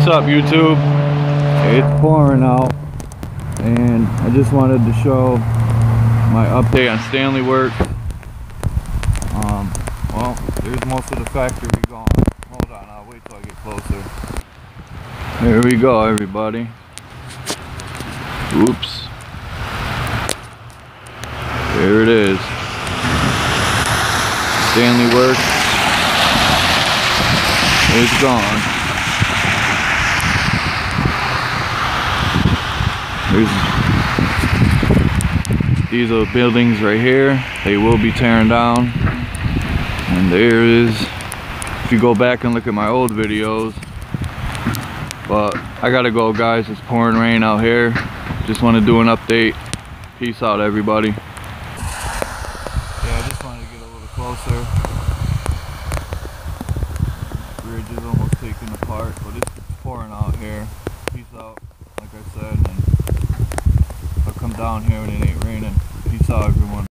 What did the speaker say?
What's up, YouTube? It's pouring out, and I just wanted to show my update on Stanley Works. Well, there's most of the factory gone. Hold on, I'll wait till I get closer. There we go, everybody. Oops. There it is. Stanley Works. It's gone. These are buildings right here. They will be tearing down. And there is, if you go back and look at my old videos. But I gotta go, guys. It's pouring rain out here. Just want to do an update. Peace out, everybody. Yeah, I just wanted to get a little closer. Bridge is almost taken apart, but it's pouring out here. Peace out, like I said, and I'll come down here when it ain't raining. Peace out, everyone.